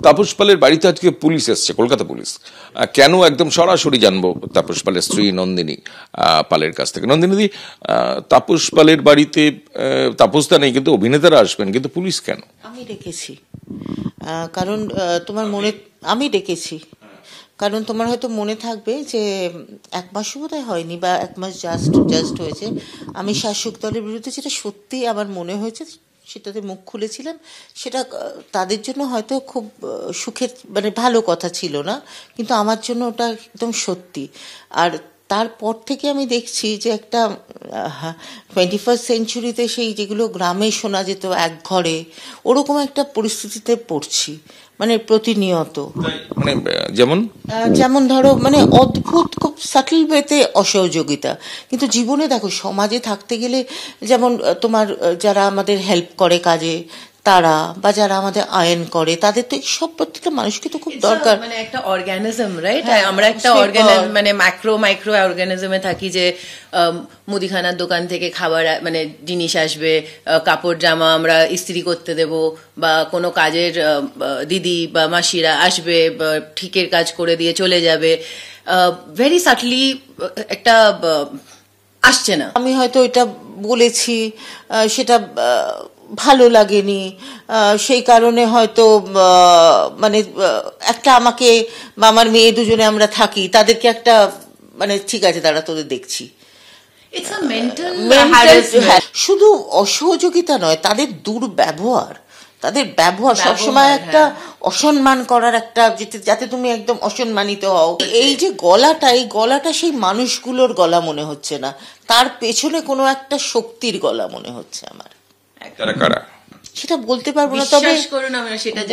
তাপস পালের বাড়িতে আজকে পুলিশ এসছে, কলকাতা পুলিশ। কেন, একদম সরাসরি জানবো তাপস পালের স্ত্রী নন্দিনী পালের কাছ থেকে। নন্দিনীদি, তাপস পালের বাড়িতে তাপসদা নেই কিন্তু অভিনেতারা আসবেন, কিন্তু পুলিশ কেন? আমি ডেকেছি, কারণ তোমার মনে, আমি ডেকেছি কারণ তোমার হয়তো মনে থাকবে যে 1 মাসও বোধহয় হয়নি, বা 1 মাস জাস্ট হয়েছে, আমি শাসক দলের বিরুদ্ধে যেটা সত্যি আমার মনে হয়েছে সেটাতে মুখ খুলেছিলাম। সেটা তাদের জন্য হয়তো খুব সুখের, মানে ভালো কথা ছিল না, কিন্তু আমার জন্য ওটা একদম সত্যি। আর তারপর থেকে আমি দেখছি যে একটা 21st সেঞ্চুরিতে সেই যেগুলো গ্রামে শোনা যেত এক ঘরে, ওরকম একটা পরিস্থিতিতে পড়ছি, মানে প্রতিনিয়ত। মানে যেমন ধরো, মানে অদ্ভুত, খুব সাটল ওয়েতে অসহযোগিতা। কিন্তু জীবনে দেখো, সমাজে থাকতে গেলে যেমন তোমার যারা আমাদের হেল্প করে কাজে, তারা বা যারা আমাদের আয়ন করে, তাদের তো সব প্রত্যেকটা মানুষকে তো খুব দরকার, মানে একটা অর্গানিজম, রাইট? আমরা একটা মানে মাইক্রো অর্গানিজমে থাকি, যে মুদিখানার দোকান থেকে খাবার, মানে জিনিস আসবে, কাপড় জামা আমরা ইস্ত্রি করতে দেব, বা কোনো কাজের দিদি বা মাসিরা আসবে, ঠিকের কাজ করে দিয়ে চলে যাবে, ভেরি সাটলি একটা আসছে না। আমি হয়তো এটা বলেছি, সেটা ভালো লাগেনি, সেই কারণে হয়তো মানে একটা আমাকে বা আমার মেয়ে দুজনে আমরা থাকি, তাদেরকে একটা মানে ঠিক আছে দাঁড়া তোদের দেখছি। শুধু অসহযোগিতা নয়, তাদের দুর্ব্যবহার, তাদের ব্যবহার সবসময় একটা অসম্মান করার একটা, যাতে তুমি একদম অসম্মানিত হও। এই যে গলাটা, এই গলাটা সেই মানুষগুলোর গলা মনে হচ্ছে না, তার পেছনে কোনো একটা শক্তির গলা মনে হচ্ছে আমার। সেটা বলতে পারবো না, তবে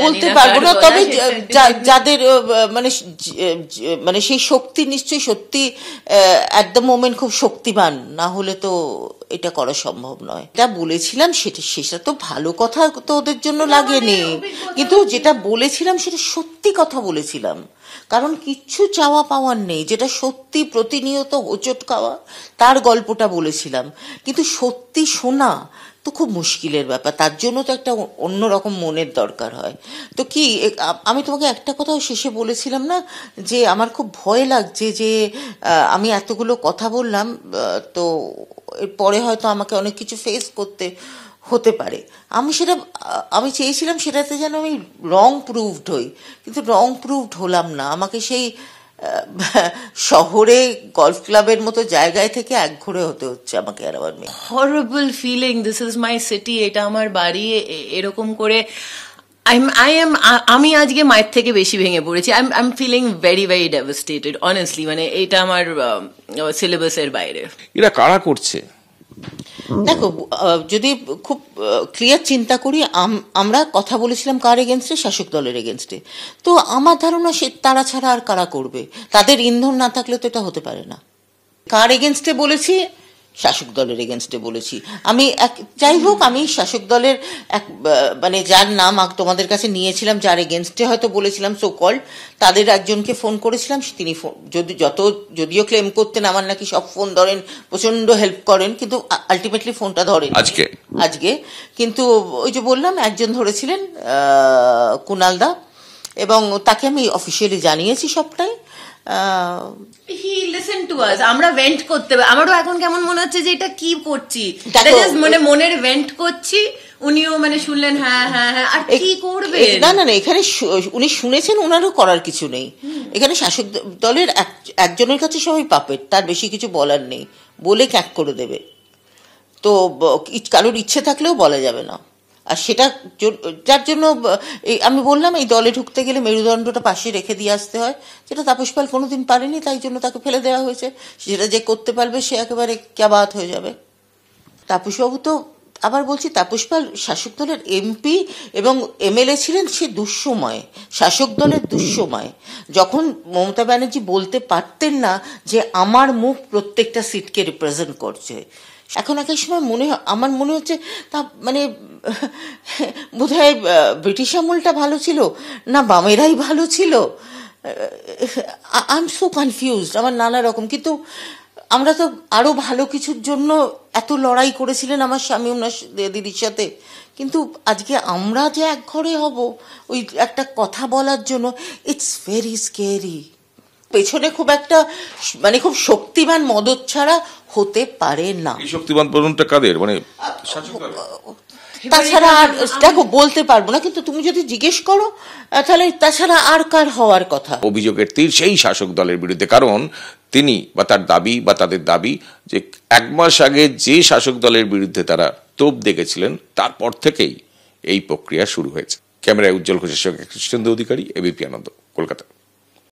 বলতে পারবো না, তবে যাদের মানে সেই শক্তি নিশ্চয়ই সত্যি অ্যাট দ্য মোমেন্ট খুব শক্তিমান, না হলে তো এটা করা সম্ভব নয়। এটা বলেছিলাম সেটা তো ভালো কথা তো ওদের জন্য লাগেনি, কিন্তু যেটা বলেছিলাম সেটা সত্যি কথা বলেছিলাম, কারণ কিচ্ছু চাওয়া পাওয়ার নেই, যেটা সত্যি প্রতিনিয়ত হোঁচট খাওয়া, তার গল্পটা বলেছিলাম। কিন্তু সত্যি শোনা তো খুব মুশকিলের ব্যাপার, তার জন্য তো একটা অন্যরকম মনের দরকার হয়। তো কি, আমি তোমাকে একটা কথাও শেষে বলেছিলাম না, যে আমার খুব ভয় লাগছে যে আমি এতগুলো কথা বললাম, তো এরপরে হয়তো আমাকে অনেক কিছু ফেস করতে হতে পারে। আমি চেয়েছিলাম সেটাতে যেন আমি রং প্রুভড হই, কিন্তু রং প্রুভড হলাম না। আমাকে সেই শহরে গলফ ক্লাবের মতো জায়গায় থেকে একঘরে হতে হচ্ছে আমাকে আর আমার মেয়ে। Horrible feeling, this is my city, এটা আমার বাড়ি, এরকম করে আমি আজকে মায়ের থেকে বেশি ভেঙে পড়েছি। I am feeling very very devastated honestly. মানে এটা আমার সিলেবাসের বাইরে। এরা কারা করছে? দেখো, যদি খুব ক্লিয়ার চিন্তা করি, আমরা কথা বলেছিলাম কার এগেনস্টে? শাসক দলের এগেনস্টে। তো আমার ধারণা সে তারা ছাড়া আর কারা করবে? তাদের ইন্ধন না থাকলে তো এটা হতে পারে না। কার এগেনস্টে বলেছি? শাসক দলের এগেনস্টে বলেছি। যাই হোক, আমি শাসক দলের মানে যার নাম তোমাদের কাছে নিয়েছিলাম, যার এগেনস্টে হয়তো বলেছিলাম সো কল্ড, তাদের একজনকে ফোন করেছিলাম। তিনি যদিও ক্লেম করতেন আমার নাকি সব ফোন ধরেন, প্রচন্ড হেল্প করেন, কিন্তু আলটিমেটলি ফোনটা ধরেন আজকে। কিন্তু ওই যে বললাম, একজন ধরেছিলেন কুনালদা, এবং তাকে আমি অফিসিয়ালি জানিয়েছি সবটাই। হি লিসেন টু আস। আমরা ভেন্ট করতে, আমারও এখন কেমন মনে হচ্ছে যে এটা কি করছি, মানে মনের ভেন্ট করছি। উনিও মানে শুনলেন, হ্যাঁ হ্যাঁ হ্যাঁ, আর কি করবে? না, এখানে উনি শুনেছেন, ওনারও করার কিছু নেই। এখানে শাসক দলের একজনের কাছে সবাই পাপেট, তার বেশি কিছু বলার নেই, বলে ক্যাক করে দেবে। তো কারোর ইচ্ছে থাকলেও বলা যাবে না। আর সেটা যার জন্য আমি বললাম, এই দলে ঢুকতে গেলে মেরুদণ্ডটা পাশে রেখে দিয়ে আসতে হয়, যেটা তাপস পাল কোনোদিন পারেনি, তাই জন্য তাকে ফেলে দেওয়া হয়েছে। সেটা যে করতে পারবে সে একেবারে ক্যাবাত হয়ে যাবে। তাপসবাবু তো, আবার বলছি, তাপস পাল শাসক দলের এমপি এবং এমএলএ ছিলেন সে দুঃসময়, শাসক দলের দুঃসময়, যখন মমতা ব্যানার্জি বলতে পারতেন না যে আমার মুখ প্রত্যেকটা সিটকে রিপ্রেজেন্ট করছে। এখন এক সময় আমার মনে হচ্ছে তা মানে বোধহয় ব্রিটিশ আমলটা ভালো ছিল না বামেরাই ভালো ছিল। আই এম সো কনফিউজড, আমার নানা রকম। কিন্তু আমরা তো আরো ভালো কিছুর জন্য এত লড়াই করেছিলেন আমার স্বামী ওনার দিদির সাথে, কিন্তু আজকে আমরা যে এক ঘরে হব ওই একটা কথা বলার জন্য, ইটস ভেরি স্কেরি। পেছনে খুব একটা মানে খুব শক্তিমান মদত ছাড়া হতে পারে না। এই শক্তিমান প্রজন্মটা কাদের, মানে তাছাড়া আর দেখো বলতে পারবো না, কিন্তু তুমি যদি জিজ্ঞেস করো তাহলে তাছাড়া আর কার হওয়ার কথা। অভিযোগের তীর সেই শাসক দলের বিরুদ্ধে, কারণ তিনি বা তার দাবি বা তাদের দাবি যে 1 মাস আগে যে শাসক দলের বিরুদ্ধে তারা তোপ দেখেছিলেন তারপর থেকেই এই প্রক্রিয়া শুরু হয়েছে। ক্যামেরায় উজ্জ্বল ঘোষের সঙ্গে কৃষ্ণেন্দু অধিকারী, এবিপি আনন্দ, কলকাতা।